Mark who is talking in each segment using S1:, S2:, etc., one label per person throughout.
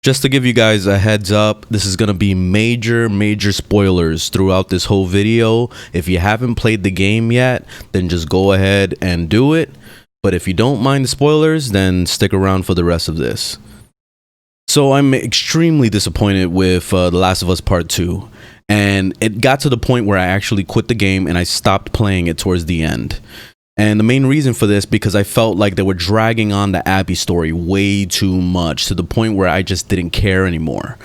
S1: Just to give you guys a heads up, this is going to be major spoilers throughout this whole video. If you haven't played the game yet, then just go ahead and do it. But if you don't mind the spoilers, then stick around for the rest of this. So I'm extremely disappointed with The Last of Us Part 2. And it got to the point where I actually quit the game and I stopped playing it towards the end. And the main reason for this, because I felt like they were dragging on the Abby story way too much to the point where I just didn't care anymore.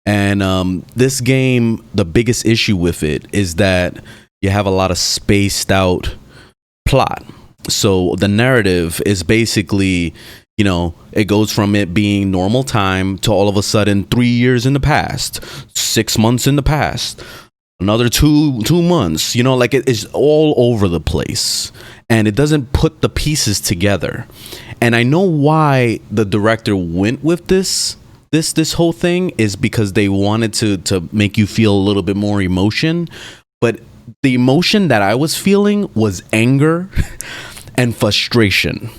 S1: And this game, the biggest issue with it is that you have a lot of spaced out plot. So the narrative is basically, you know, it goes from it being normal time to all of a sudden 3 years in the past, 6 months in the past, another two months, you know, like it is all over the place. And it doesn't put the pieces together. And I know why the director went with this whole thing is because they wanted to make you feel a little bit more emotion. But the emotion that I was feeling was anger and frustration.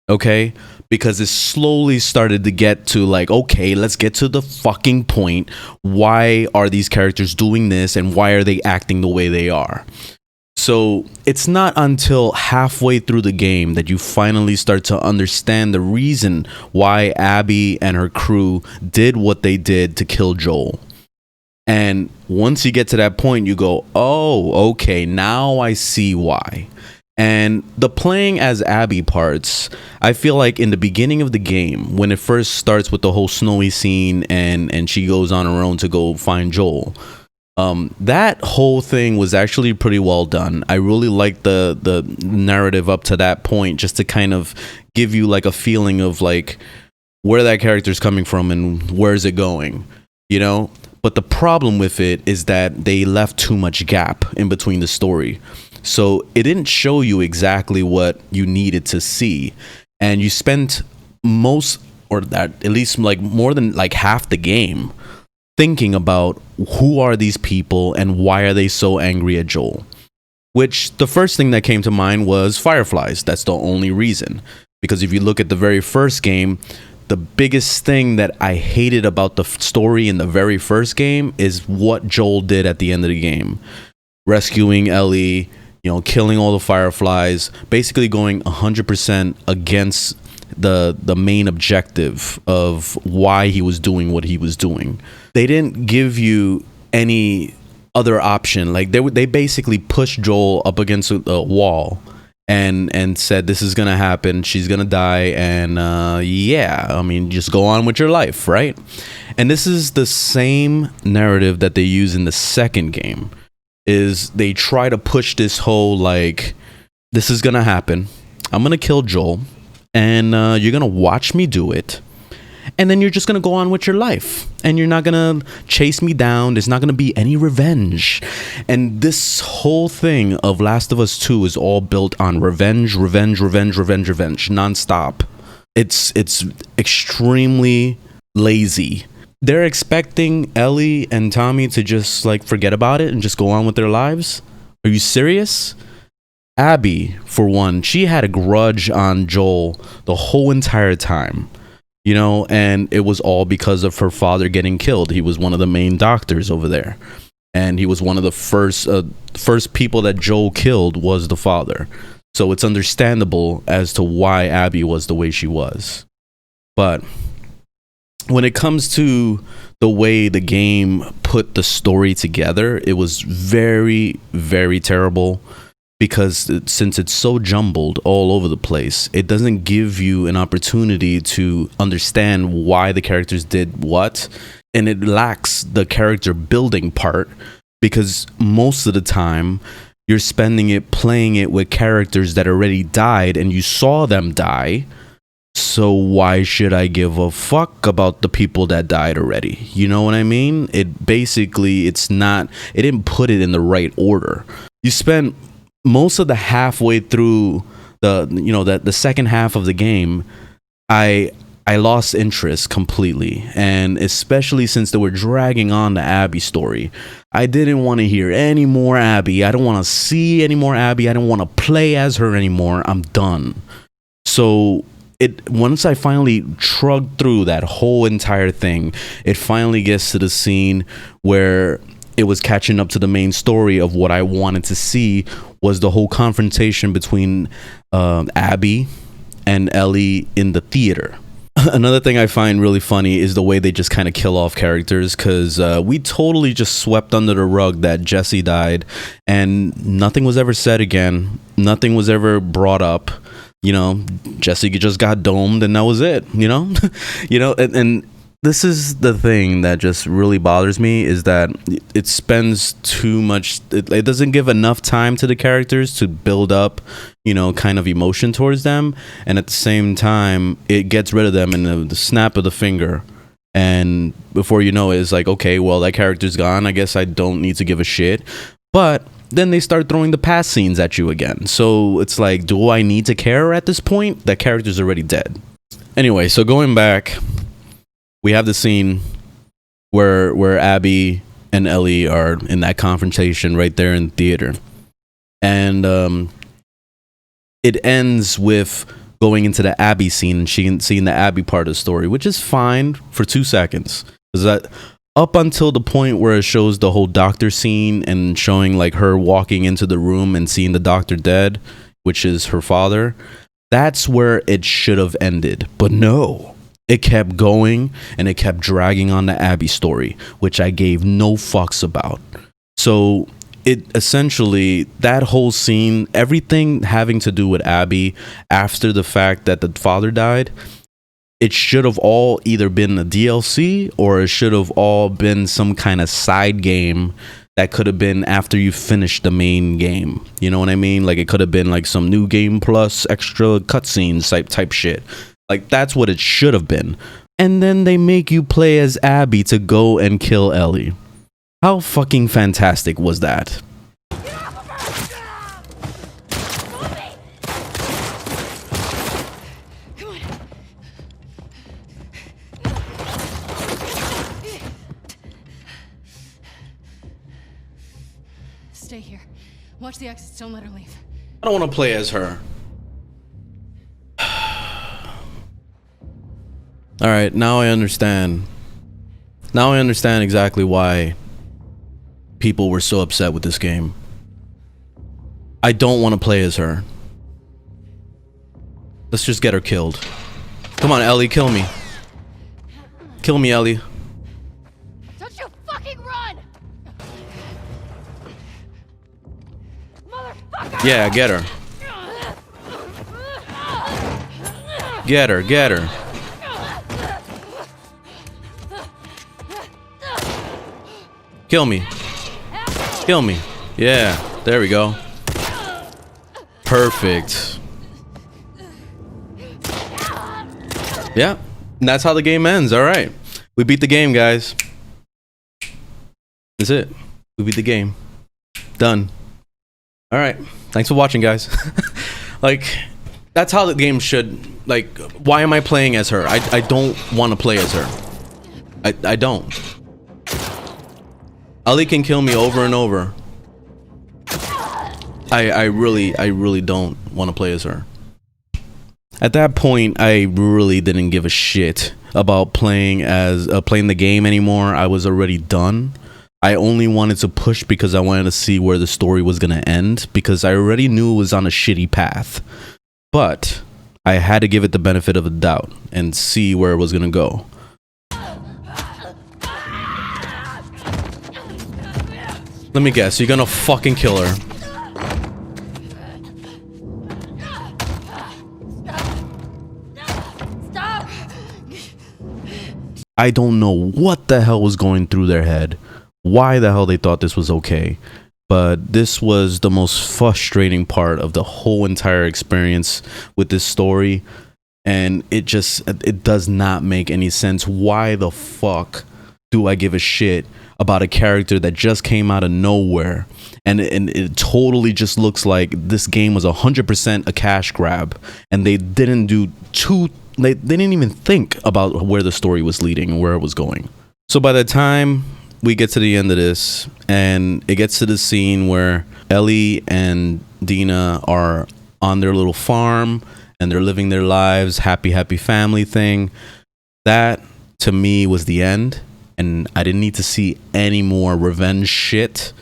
S1: Okay? Because it slowly started to get to like, okay, let's get to the fucking point. Why are these characters doing this and why are they acting the way they are? So it's not until halfway through the game that you finally start to understand the reason why Abby and her crew did what they did to kill Joel. And once you get to that point, you go, oh, okay, now I see why. And the playing as Abby parts, I feel like in the beginning of the game, when it first starts with the whole snowy scene and she goes on her own to go find Joel, that whole thing was actually pretty well done. I really liked the narrative up to that point, just to kind of give you like a feeling of like where that character's coming from and where's it going, you know? But the problem with it is that they left too much gap in between the story. So it didn't show you exactly what you needed to see. And you spent most, or at least like more than like half the game thinking about who are these people and why are they so angry at Joel. Which the first thing that came to mind was fireflies. That's the only reason. Because if you look at the very first game, the biggest thing that I hated about the story in the very first game is what Joel did at the end of the game. Rescuing Ellie, you know, killing all the fireflies, basically going 100% against the main objective of why he was doing what he was doing. They didn't give you any other option. Like they basically pushed Joel up against a wall and said, this is gonna happen, she's gonna die, and yeah, I mean, just go on with your life, right? And this is the same narrative that they use in the second game. Is they try to push this whole like, this is gonna happen, I'm gonna kill Joel, and you're gonna watch me do it, and then you're just gonna go on with your life, and you're not gonna chase me down. There's not gonna be any revenge. And this whole thing of Last of Us 2 is all built on revenge nonstop. It's extremely lazy. They're expecting Ellie and Tommy to just like forget about it and just go on with their lives. Are you serious? Abby, for one, she had a grudge on Joel the whole entire time, you know, and it was all because of her father getting killed. He was one of the main doctors over there, and he was one of the first people that Joel killed was the father. So it's understandable as to why Abby was the way she was. But when it comes to the way the game put the story together, it was very terrible, because since it's so jumbled all over the place, it doesn't give you an opportunity to understand why the characters did what, and it lacks the character building part, because most of the time you're spending it playing it with characters that already died and you saw them die. So why should I give a fuck about the people that died already? You know what I mean? It basically, it didn't put it in the right order. You spent most of the halfway through the second half of the game, I lost interest completely. And especially since they were dragging on the Abby story, I didn't want to hear any more Abby. I don't want to see any more Abby. I don't want to play as her anymore. I'm done. So it once I finally trugged through that whole entire thing, it finally gets to the scene where it was catching up to the main story of what I wanted to see, was the whole confrontation between Abby and Ellie in the theater. Another thing I find really funny is the way they just kind of kill off characters, because we totally just swept under the rug that Jesse died and nothing was ever said again. Nothing was ever brought up. You know, Jesse just got domed and that was it, you know? And this is the thing that just really bothers me, is that it spends too much, it doesn't give enough time to the characters to build up, you know, kind of emotion towards them, and at the same time it gets rid of them in the snap of the finger, and before you know it, it's like, okay, well, that character's gone, I guess I don't need to give a shit. But then they start throwing the past scenes at you again, so it's like, do I need to care at this point? That character's already dead. Anyway, so going back, we have the scene where Abby and Ellie are in that confrontation right there in the theater. And it ends with going into the Abby scene and seeing the Abby part of the story, which is fine for 2 seconds. Is that up until the point where it shows the whole doctor scene and showing like her walking into the room and seeing the doctor dead, which is her father, that's where it should have ended. But no. It kept going and it kept dragging on the Abby story, which I gave no fucks about. So it essentially, that whole scene, everything having to do with Abby after the fact that the father died, it should have all either been a DLC or it should have all been some kind of side game that could have been after you finish the main game. You know what I mean? Like, it could have been like some new game plus extra cutscenes type shit. Like, that's what it should have been. And then they make you play as Abby to go and kill Ellie. How fucking fantastic was that?
S2: Stay here. Watch the exits. Don't let her leave.
S1: I don't want to play as her. All right, now I understand. Now I understand exactly why people were so upset with this game. I don't want to play as her. Let's just get her killed. Come on, Ellie, kill me. Kill me, Ellie.
S2: Don't you fucking run! Motherfucker!
S1: Yeah, get her. Get her, get her. Kill me. Kill me. Yeah, there we go. Perfect. Yeah, and that's how the game ends. All right. We beat the game, guys. That's it. We beat the game. Done. All right. Thanks for watching, guys. Like, that's how the game should, like, why am I playing as her? I don't want to play as her. I don't. Ellie can kill me over and over. I really don't want to play as her. At that point, I really didn't give a shit about playing the game anymore. I was already done. I only wanted to push because I wanted to see where the story was gonna end, because I already knew it was on a shitty path. But I had to give it the benefit of the doubt and see where it was gonna go. Let me guess, you're gonna fucking kill her.
S2: Stop!
S1: I don't know what the hell was going through their head. Why the hell they thought this was okay. But this was the most frustrating part of the whole entire experience with this story. And it does not make any sense. Why the fuck do I give a shit about a character that just came out of nowhere, and it totally just looks like this game was 100% a cash grab, and they didn't they didn't even think about where the story was leading and where it was going. So by the time we get to the end of this, and it gets to the scene where Ellie and Dina are on their little farm, and they're living their lives, happy family thing. That to me was the end, and I didn't need to see any more revenge shit.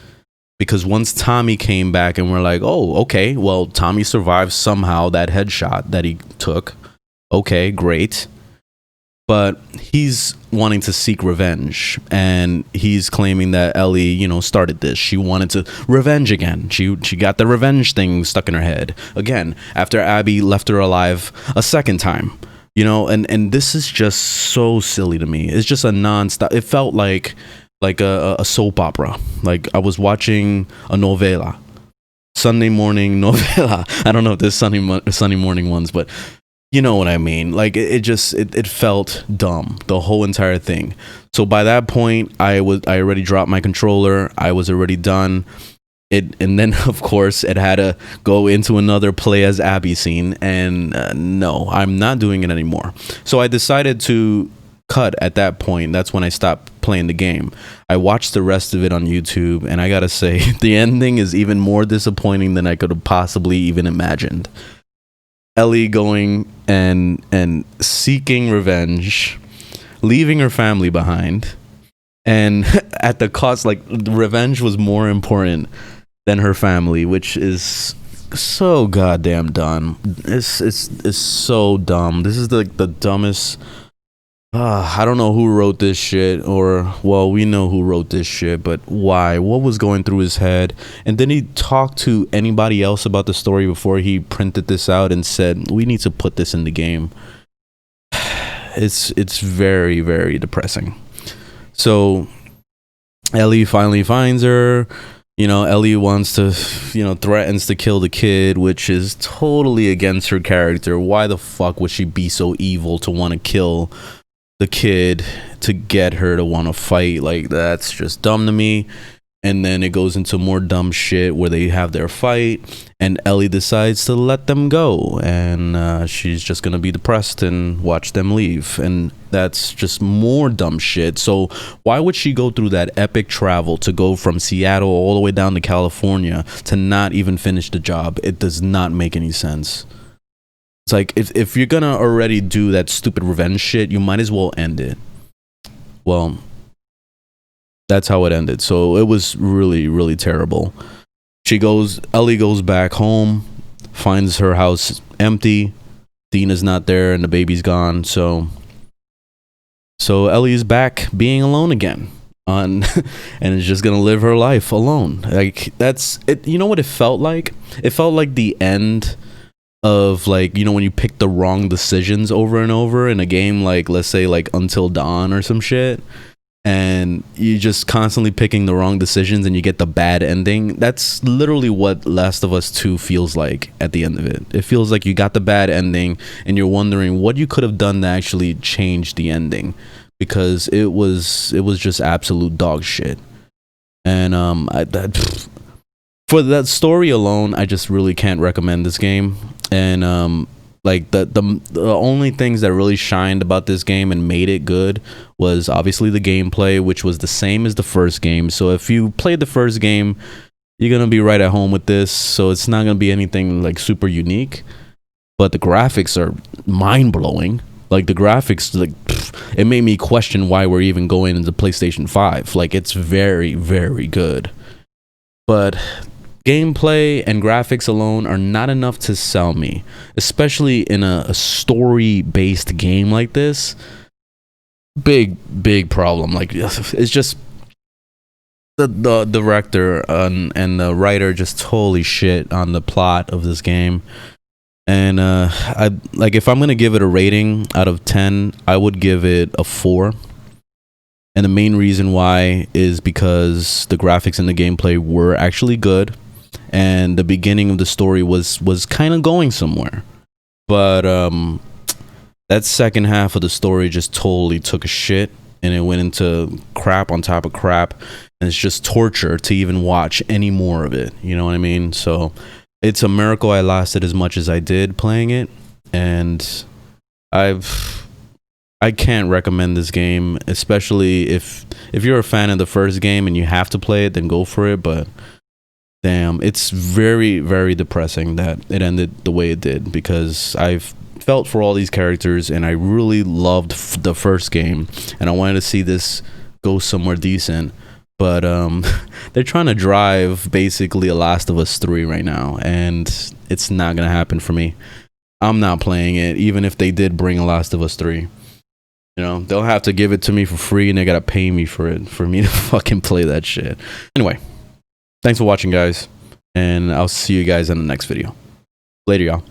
S1: Because once Tommy came back and we're like, oh, okay, well, Tommy survived somehow that headshot that he took. Okay, great. But he's wanting to seek revenge, and he's claiming that Ellie, you know, started this. She wanted to revenge again. She got the revenge thing stuck in her head again after Abby left her alive a second time. You know, and this is just so silly to me. It's just a nonstop. It felt like a soap opera. Like I was watching a novela, Sunday morning novela. I don't know if there's Sunday morning ones, but you know what I mean. Like it felt dumb, the whole entire thing. So by that point, I already dropped my controller. I was already done. And then of course it had to go into another play as Abby scene, and no, I'm not doing it anymore. So I decided to cut at that point. That's when I stopped playing the game. I watched the rest of it on YouTube, and I gotta say the ending is even more disappointing than I could have possibly even imagined. Ellie going and seeking revenge, leaving her family behind, and at the cost, like, the revenge was more important than her family, which is so goddamn dumb. It's so dumb. This is the dumbest. I don't know who wrote this shit, or, well, we know who wrote this shit, but why? What was going through his head? And then he talked to anybody else about the story before he printed this out and said, we need to put this in the game. It's very, very depressing. So Ellie finally finds her. You know, Ellie wants to, you know, threatens to kill the kid, which is totally against her character. Why the fuck would she be so evil to want to kill the kid to get her to want to fight? Like, that's just dumb to me. And then it goes into more dumb shit where they have their fight, and Ellie decides to let them go, and she's just gonna be depressed and watch them leave, and that's just more dumb shit. So why would she go through that epic travel to go from Seattle all the way down to California to not even finish the job? It does not make any sense. It's like, if you're gonna already do that stupid revenge shit, you might as well end it. Well, that's how it ended. So it was really, really terrible. Ellie goes back home, finds her house empty. Dina's not there and the baby's gone. So Ellie is back being alone again. And is just gonna live her life alone. Like, that's it. You know what it felt like? It felt like the end of, like, you know, when you pick the wrong decisions over and over in a game, like, let's say, like, Until Dawn or some shit, and you just constantly picking the wrong decisions and you get the bad ending. That's literally what Last of Us 2 feels like at the end of it. It feels like you got the bad ending and you're wondering what you could have done to actually change the ending, because it was just absolute dog shit. And for that story alone, I just really can't recommend this game. And like the only things that really shined about this game and made it good was obviously the gameplay, which was the same as the first game. So if you played the first game, you're gonna be right at home with this. So it's not gonna be anything like super unique, but the graphics are mind-blowing. Like, the graphics, like, it made me question why we're even going into PlayStation 5. Like, it's very, very good, but gameplay and graphics alone are not enough to sell me, especially in a story-based game like this. Big problem. Like, it's just the director and the writer just totally shit on the plot of this game. And I like, if I'm gonna give it a rating out of 10, I would give it a 4. And the main reason why is because the graphics and the gameplay were actually good, and the beginning of the story was kind of going somewhere. But that second half of the story just totally took a shit, and it went into crap on top of crap, and it's just torture to even watch any more of it. You know what I mean? So it's a miracle I lasted as much as I did playing it, and I can't recommend this game, especially if you're a fan of the first game and you have to play it, then go for it. But damn, it's very, very depressing that it ended the way it did, because I've felt for all these characters and I really loved the first game and I wanted to see this go somewhere decent. But they're trying to drive basically a Last of Us 3 right now, and it's not gonna happen for me. I'm not playing it, even if they did bring a Last of Us 3. You know, they'll have to give it to me for free and they gotta pay me for it, for me to fucking play that shit. Anyway, thanks for watching, guys, and I'll see you guys in the next video. Later, y'all.